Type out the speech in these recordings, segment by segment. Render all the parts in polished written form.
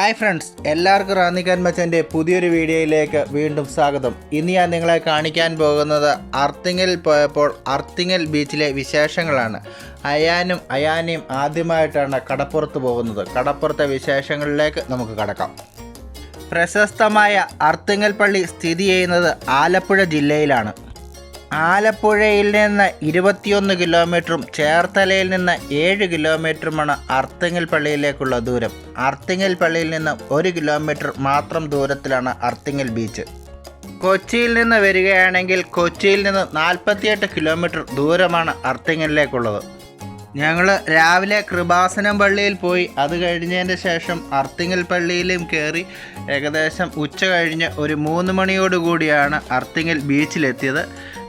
Hi friends, എല്ലാവർക്കും റാന്നിക്കാൻ മച്ചൻ്റെ പുതിയൊരു വീഡിയോയിലേക്ക് വീണ്ടും സ്വാഗതം. ഇന്ന് ഞാൻ നിങ്ങളെ കാണിക്കാൻ പോകുന്നത് അർത്തിങ്ങൽ പോയപ്പോൾ അർത്തിങ്ങൽ ബീച്ചിലെ വിശേഷങ്ങളാണ്. അയാനയും ആദ്യമായിട്ടാണ് കടപ്പുറത്ത് പോകുന്നത്. കടപ്പുറത്തെ വിശേഷങ്ങളിലേക്ക് നമുക്ക് കടക്കാം. പ്രശസ്തമായ അർത്തിങ്ങൽ പള്ളി സ്ഥിതി ചെയ്യുന്നത് ആലപ്പുഴ ജില്ലയിലാണ്. ആലപ്പുഴയിൽ നിന്ന് 21 കിലോമീറ്ററും ചേർത്തലയിൽ നിന്ന് 7 കിലോമീറ്ററുമാണ് അർത്തിങ്ങൽ പള്ളിയിലേക്കുള്ള ദൂരം. അർത്തിങ്ങൽ പള്ളിയിൽ നിന്ന് 1 കിലോമീറ്റർ മാത്രം ദൂരത്തിലാണ് അർത്തിങ്ങൽ ബീച്ച്. കൊച്ചിയിൽ നിന്ന് വരികയാണെങ്കിൽ കൊച്ചിയിൽ നിന്ന് 48 കിലോമീറ്റർ ദൂരമാണ് അർത്തിങ്ങലിലേക്കുള്ളത്. ഞങ്ങൾ രാവിലെ കൃപാസനം പള്ളിയിൽ പോയി. അത് കഴിഞ്ഞതിന് ശേഷം അർത്തിങ്ങൽ പള്ളിയിലും കയറി ഏകദേശം ഉച്ച കഴിഞ്ഞ് ഒരു 3 മണിയോടുകൂടിയാണ് അർത്തിങ്ങൽ ബീച്ചിലെത്തിയത്.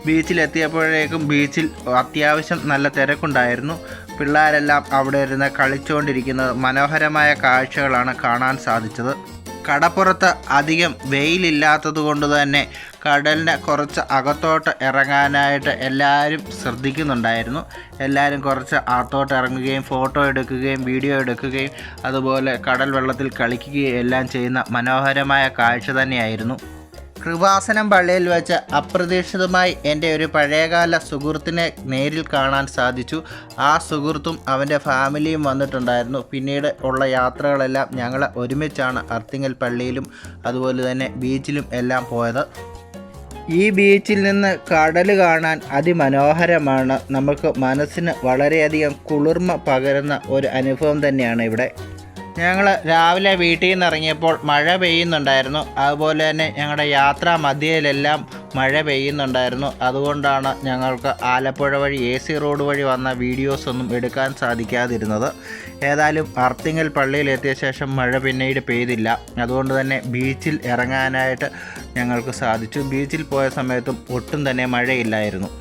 ബീച്ചിലെത്തിയപ്പോഴേക്കും ബീച്ചിൽ അത്യാവശ്യം നല്ല തിരക്കുണ്ടായിരുന്നു. പിള്ളേരെല്ലാം അവിടെ ഇരുന്ന് കളിച്ചുകൊണ്ടിരിക്കുന്നത് മനോഹരമായ കാഴ്ചകളാണ് കാണാൻ സാധിച്ചത്. കടപ്പുറത്ത് അധികം വെയിലില്ലാത്തത് കൊണ്ട് തന്നെ കടലിന് കുറച്ച് അകത്തോട്ട് ഇറങ്ങാനായിട്ട് എല്ലാവരും ശ്രദ്ധിക്കുന്നുണ്ടായിരുന്നു. എല്ലാവരും കുറച്ച് അകത്തോട്ട് ഇറങ്ങുകയും ഫോട്ടോ എടുക്കുകയും വീഡിയോ എടുക്കുകയും അതുപോലെ കടൽ വെള്ളത്തിൽ കളിക്കുകയും എല്ലാം ചെയ്യുന്ന മനോഹരമായ കാഴ്ച തന്നെയായിരുന്നു. കൃപാസനം പള്ളിയിൽ വെച്ച് അപ്രതീക്ഷിതമായി എൻ്റെ ഒരു പഴയകാല സുഹൃത്തിനെ നേരിൽ കാണാൻ സാധിച്ചു. ആ സുഹൃത്തും അവൻ്റെ ഫാമിലിയും വന്നിട്ടുണ്ടായിരുന്നു. പിന്നീട് ഉള്ള യാത്രകളെല്ലാം ഞങ്ങൾ ഒരുമിച്ചാണ് അർത്തിങ്ങൽ പള്ളിയിലും അതുപോലെ തന്നെ ബീച്ചിലും എല്ലാം പോയത്. ഈ ബീച്ചിൽ നിന്ന് കടൽ കാണാൻ അതിമനോഹരമാണ്. നമുക്ക് മനസ്സിന് വളരെയധികം കുളിർമ പകരുന്ന ഒരു അനുഭവം തന്നെയാണ് ഇവിടെ. ഞങ്ങൾ രാവിലെ വീട്ടിൽ നിന്ന് ഇറങ്ങിയപ്പോൾ മഴ പെയ്യുന്നുണ്ടായിരുന്നു. അതുപോലെ തന്നെ ഞങ്ങളുടെ യാത്രാ മധ്യയിലെല്ലാം മഴ പെയ്യുന്നുണ്ടായിരുന്നു. അതുകൊണ്ടാണ് ഞങ്ങൾക്ക് ആലപ്പുഴ വഴി AC റോഡ് വഴി വന്ന വീഡിയോസൊന്നും എടുക്കാൻ സാധിക്കാതിരുന്നത്. ഏതായാലും അർത്തിങ്ങൽ പള്ളിയിലെത്തിയ ശേഷം മഴ പിന്നീട് പെയ്തില്ല. അതുകൊണ്ട് തന്നെ ബീച്ചിൽ ഇറങ്ങാനായിട്ട് ഞങ്ങൾക്ക് സാധിച്ചു. ബീച്ചിൽ പോയ സമയത്തും ഒട്ടും തന്നെ മഴയില്ലായിരുന്നു.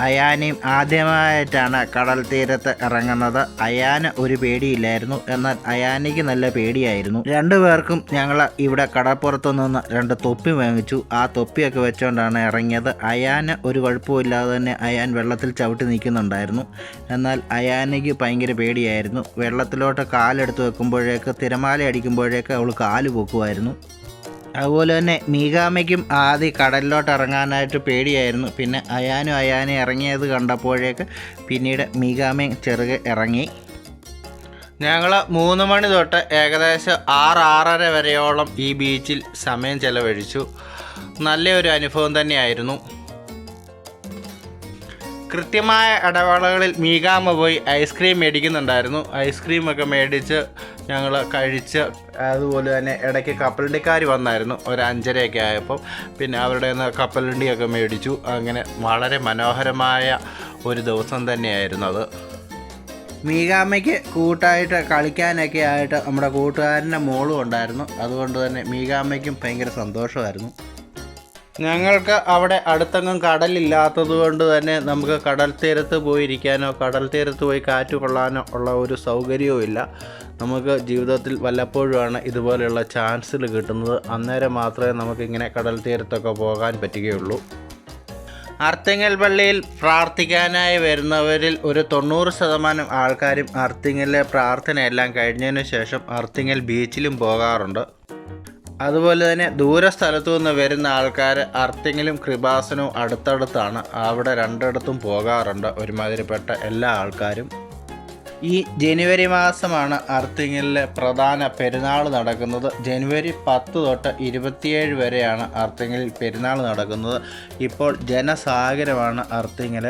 അയാനയും ആദ്യമായിട്ടാണ് കടൽ തീരത്ത് ഇറങ്ങുന്നത്. അയാന് ഒരു പേടിയില്ലായിരുന്നു, എന്നാൽ അയാനിക്ക് നല്ല പേടിയായിരുന്നു. രണ്ടുപേർക്കും ഞങ്ങൾ ഇവിടെ കടപ്പുറത്തു നിന്ന് 2 തൊപ്പി വാങ്ങിച്ചു. ആ തൊപ്പിയൊക്കെ വെച്ചുകൊണ്ടാണ് ഇറങ്ങിയത്. അയാന് ഒരു കുഴപ്പമില്ലാതെ തന്നെ അയാൻ വെള്ളത്തിൽ ചവിട്ടി നിൽക്കുന്നുണ്ടായിരുന്നു. എന്നാൽ അയാനിക്ക് ഭയങ്കര പേടിയായിരുന്നു. വെള്ളത്തിലോട്ട് കാലെടുത്ത് വെക്കുമ്പോഴേക്ക് തിരമാല അടിക്കുമ്പോഴേക്ക് അവൾ കാല് പൊക്കുമായിരുന്നു. അതുപോലെ തന്നെ മീകാമയ്ക്കും ആദ്യം കടലിലോട്ട് ഇറങ്ങാനായിട്ട് പേടിയായിരുന്നു. പിന്നെ അയാനെ ഇറങ്ങിയത് കണ്ടപ്പോഴേക്ക് പിന്നീട് മീകാമയും ചെറുകെ ഇറങ്ങി. ഞങ്ങൾ 3 മണി തൊട്ട് ഏകദേശം 6-6:30 വരെയോളം ഈ ബീച്ചിൽ സമയം ചെലവഴിച്ചു. നല്ലൊരു അനുഭവം തന്നെയായിരുന്നു. കൃത്യമായ ഇടവേളകളിൽ മീകാമ പോയി ഐസ്ക്രീം മേടിക്കുന്നുണ്ടായിരുന്നു. ഐസ്ക്രീമൊക്കെ മേടിച്ച് ഞങ്ങൾ കഴിച്ച്. അതുപോലെ തന്നെ ഇടയ്ക്ക് കപ്പലണ്ടിക്കാർ വന്നായിരുന്നു ഒരു 5:30 ആയപ്പോൾ. പിന്നെ അവരുടെ നിന്ന് കപ്പലണ്ടിയൊക്കെ മേടിച്ചു. അങ്ങനെ വളരെ മനോഹരമായ ഒരു ദിവസം തന്നെയായിരുന്നു അത്. മീകാമയ്ക്ക് കൂട്ടായിട്ട് കളിക്കാനൊക്കെ ആയിട്ട് നമ്മുടെ കൂട്ടുകാരൻ്റെ മോളും ഉണ്ടായിരുന്നു. അതുകൊണ്ട് തന്നെ മീകാമയ്ക്കും ഭയങ്കര സന്തോഷമായിരുന്നു. ഞങ്ങൾക്ക് അവിടെ അടുത്തെങ്ങും കടലില്ലാത്തത് കൊണ്ട് തന്നെ നമുക്ക് കടൽ തീരത്ത് പോയിരിക്കാനോ കടൽ തീരത്ത് പോയി കാറ്റ് കൊള്ളാനോ ഉള്ള ഒരു സൗകര്യവും ഇല്ല. നമുക്ക് ജീവിതത്തിൽ വല്ലപ്പോഴുമാണ് ഇതുപോലെയുള്ള ചാൻസുകൾ കിട്ടുന്നത്. അന്നേരം മാത്രമേ നമുക്കിങ്ങനെ കടൽ തീരത്തൊക്കെ പോകാൻ പറ്റുകയുള്ളൂ. അർത്തിങ്ങൽ പള്ളിയിൽ പ്രാർത്ഥിക്കാനായി വരുന്നവരിൽ ഒരു 90% ആൾക്കാരും അർത്തിങ്ങലിലെ പ്രാർത്ഥനയെല്ലാം കഴിഞ്ഞതിന് ശേഷം അർത്തിങ്ങൽ ബീച്ചിലും പോകാറുണ്ട്. അതുപോലെ തന്നെ ദൂര സ്ഥലത്തു നിന്ന് വരുന്ന ആൾക്കാർ അർത്തിങ്ങലും കൃപാസനവും അടുത്തടുത്താണ്. അവിടെ രണ്ടിടത്തും പോകാറുണ്ട് ഒരുമാതിരിപ്പെട്ട എല്ലാ ആൾക്കാരും. ഈ ജനുവരി മാസമാണ് അർത്തിങ്ങലിലെ പ്രധാന പെരുന്നാൾ നടക്കുന്നത്. ജനുവരി 10 തൊട്ട് 27 വരെയാണ് അർത്തിങ്ങലിൽ പെരുന്നാൾ നടക്കുന്നത്. ഇപ്പോൾ ജനസാഗരമാണ് അർത്തിങ്ങൽ.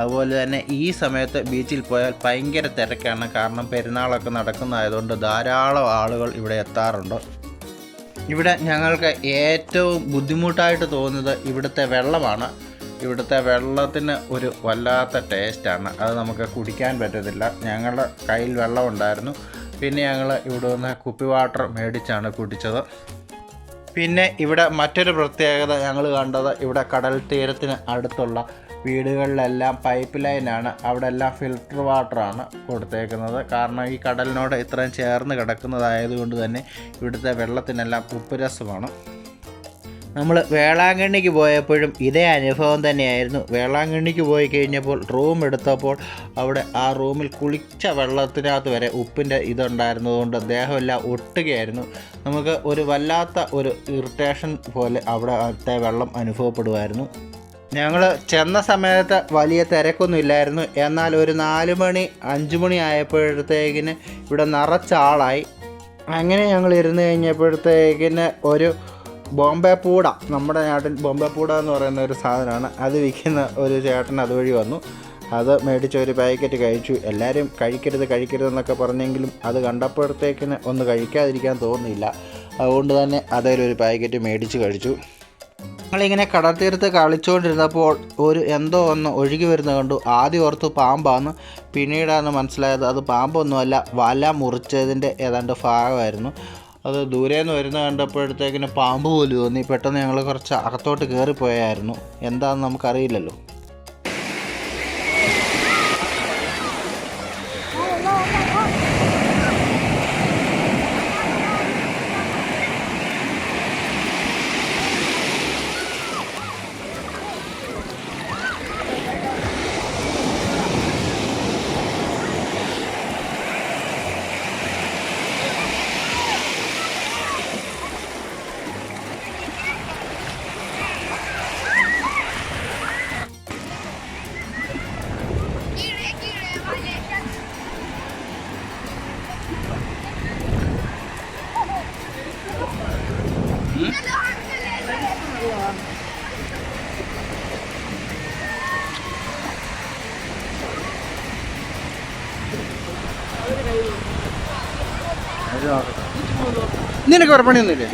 അതുപോലെ തന്നെ ഈ സമയത്ത് ബീച്ചിൽ പോയാൽ ഭയങ്കര തിരക്കാണ്. കാരണം പെരുന്നാളൊക്കെ നടക്കുന്നതായതുകൊണ്ട് ധാരാളം ആളുകൾ ഇവിടെ എത്താറുണ്ട്. ഇവിടെ ഞങ്ങൾക്ക് ഏറ്റവും ബുദ്ധിമുട്ടായിട്ട് തോന്നുന്നത് ഇവിടുത്തെ വെള്ളമാണ്. ഇവിടുത്തെ വെള്ളത്തിന് ഒരു വല്ലാത്ത ടേസ്റ്റാണ്. അത് നമുക്ക് കുടിക്കാൻ പറ്റത്തില്ല. ഞങ്ങളുടെ കയ്യിൽ വെള്ളമുണ്ടായിരുന്നു. പിന്നെ ഞങ്ങൾ ഇവിടെ നിന്ന് കുപ്പി വാട്ടർ മേടിച്ചാണ് കുടിച്ചത്. പിന്നെ ഇവിടെ മറ്റൊരു പ്രത്യേകത ഞങ്ങൾ കണ്ടത്, ഇവിടെ കടൽ തീരത്തിന് അടുത്തുള്ള വീടുകളിലെല്ലാം പൈപ്പ് ലൈനാണ്. അവിടെ എല്ലാം ഫിൽറ്റർ വാട്ടറാണ് കൊടുത്തേക്കുന്നത്. കാരണം ഈ കടലിനോട് ഇത്രയും ചേർന്ന് കിടക്കുന്നതായതുകൊണ്ട് തന്നെ ഇവിടുത്തെ വെള്ളത്തിനെല്ലാം ഉപ്പുരസമാണ്. നമ്മൾ വേളാങ്കണ്ണിക്ക് പോയപ്പോഴും ഇതേ അനുഭവം തന്നെയായിരുന്നു. വേളാങ്കണ്ണിക്ക് പോയി കഴിഞ്ഞപ്പോൾ റൂം എടുത്തപ്പോൾ അവിടെ ആ റൂമിൽ കുളിച്ച വെള്ളത്തിനകത്ത് വരെ ഉപ്പിൻ്റെ ഇതുണ്ടായിരുന്നതുകൊണ്ട് ദേഹമെല്ലാം ഒട്ടുകയായിരുന്നു. നമുക്ക് ഒരു വല്ലാത്ത ഒരു ഇറിറ്റേഷൻ പോലെ അവിടുത്തെ വെള്ളം അനുഭവപ്പെടുമായിരുന്നു. ഞങ്ങൾ ചെന്ന സമയത്ത് വലിയ തിരക്കൊന്നും ഇല്ലായിരുന്നു. എന്നാൽ ഒരു 4 മണി 5 മണി ആയപ്പോഴത്തേക്കിന് ഇവിടെ നിറച്ചാളായി. അങ്ങനെ ഞങ്ങൾ ഇരുന്ന് കഴിഞ്ഞപ്പോഴത്തേക്കിന് ഒരു ബോംബെ പൂട, നമ്മുടെ നാട്ടിൽ ബോംബെ പൂട എന്ന് പറയുന്ന ഒരു സാധനമാണ്, അത് വിൽക്കുന്ന ഒരു ചേട്ടൻ അതുവഴി വന്നു. അത് മേടിച്ച് ഒരു പാക്കറ്റ് കഴിച്ചു. എല്ലാവരും കഴിക്കരുതെന്നൊക്കെ പറഞ്ഞെങ്കിലും അത് കണ്ടപ്പോഴത്തേക്കിന് ഒന്ന് കഴിക്കാതിരിക്കാൻ തോന്നിയില്ല. അതുകൊണ്ട് തന്നെ അതിലൊരു പാക്കറ്റ് മേടിച്ച് കഴിച്ചു. ഞങ്ങളിങ്ങനെ കടൽ തീരത്ത് കളിച്ചുകൊണ്ടിരുന്നപ്പോൾ എന്തോ ഒന്ന് ഒഴുകി വരുന്നത് കണ്ടു. ആദ്യം ഓർത്ത് പാമ്പാന്ന്, പിന്നീടാണ് മനസ്സിലായത് അത് പാമ്പൊന്നുമല്ല, വല മുറിച്ചതിൻ്റെ ഏതാണ്ട് ഭാഗമായിരുന്നു. അത് ദൂരെ നിന്ന് വരുന്ന കണ്ടപ്പോഴത്തേക്കിന് പാമ്പ് പോലും തോന്നി. പെട്ടെന്ന് ഞങ്ങൾ കുറച്ച് അകത്തോട്ട് കയറിപ്പോയായിരുന്നു. എന്താണെന്ന് നമുക്കറിയില്ലല്ലോ. നിനക്ക് വേറെ പണിയൊന്നുമില്ലേ?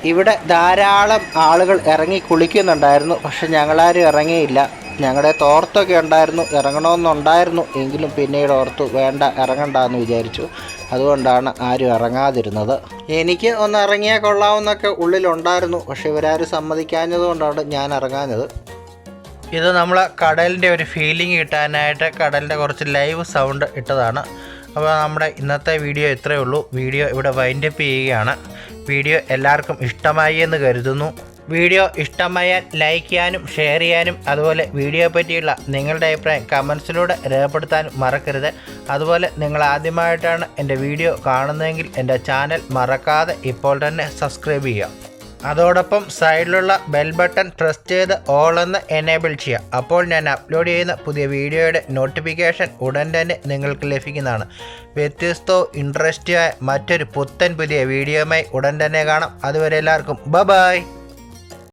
ഇവിടെ ധാരാളം ആളുകൾ ഇറങ്ങി കുളിക്കുന്നുണ്ടായിരുന്നു. പക്ഷെ ഞങ്ങളാരും ഇറങ്ങിയില്ല. ഞങ്ങളുടെ തോർത്തൊക്കെ ഉണ്ടായിരുന്നു, ഇറങ്ങണമെന്നുണ്ടായിരുന്നു. എങ്കിലും പിന്നീട് ഓർത്തു വേണ്ട, ഇറങ്ങണ്ടെന്ന് വിചാരിച്ചു. അതുകൊണ്ടാണ് ആരും ഇറങ്ങാതിരുന്നത്. എനിക്ക് ഒന്ന് ഇറങ്ങിയാൽ കൊള്ളാമെന്നൊക്കെ ഉള്ളിലുണ്ടായിരുന്നു. പക്ഷെ ഇവരാരും സമ്മതിക്കാഞ്ഞതുകൊണ്ടാണ് ഞാൻ ഇറങ്ങാഞ്ഞത്. ഇത് നമ്മൾ കടലിൻ്റെ ഒരു ഫീലിംഗ് കിട്ടാനായിട്ട് കടലിൻ്റെ കുറച്ച് ലൈവ് സൗണ്ട് ഇട്ടതാണ്. അപ്പോൾ നമ്മുടെ ഇന്നത്തെ വീഡിയോ ഇത്രയേ ഉള്ളൂ. വീഡിയോ ഇവിടെ വൈൻഡപ്പ് ചെയ്യുകയാണ്. വീഡിയോ എല്ലാവർക്കും ഇഷ്ടമായി എന്ന് കരുതുന്നു. വീഡിയോ ഇഷ്ടമായാൽ ലൈക്ക് ചെയ്യാനും ഷെയർ ചെയ്യാനും അതുപോലെ വീഡിയോയെ പറ്റിയുള്ള നിങ്ങളുടെ അഭിപ്രായം കമൻസിലൂടെ രേഖപ്പെടുത്താനും മറക്കരുത്. അതുപോലെ നിങ്ങൾ ആദ്യമായിട്ടാണ് എൻ്റെ വീഡിയോ കാണുന്നതെങ്കിൽ എൻ്റെ ചാനൽ മറക്കാതെ ഇപ്പോൾ തന്നെ സബ്സ്ക്രൈബ് ചെയ്യുക. അതോടൊപ്പം സൈഡിലുള്ള ബെൽ ബട്ടൺ പ്രസ് ചെയ്ത് ഓൾ എന്ന് എനേബിൾ ചെയ്യുക. അപ്പോൾ ഞാൻ അപ്ലോഡ് ചെയ്യുന്ന പുതിയ വീഡിയോയുടെ നോട്ടിഫിക്കേഷൻ ഉടൻ തന്നെ നിങ്ങൾക്ക് ലഭിക്കുന്നതാണ്. വ്യത്യസ്തവും ഇൻട്രസ്റ്റിംഗ് ആയ മറ്റൊരു പുത്തൻ പുതിയ വീഡിയോയുമായി ഉടൻ തന്നെ കാണാം. അതുവരെ എല്ലാവർക്കും ബൈ.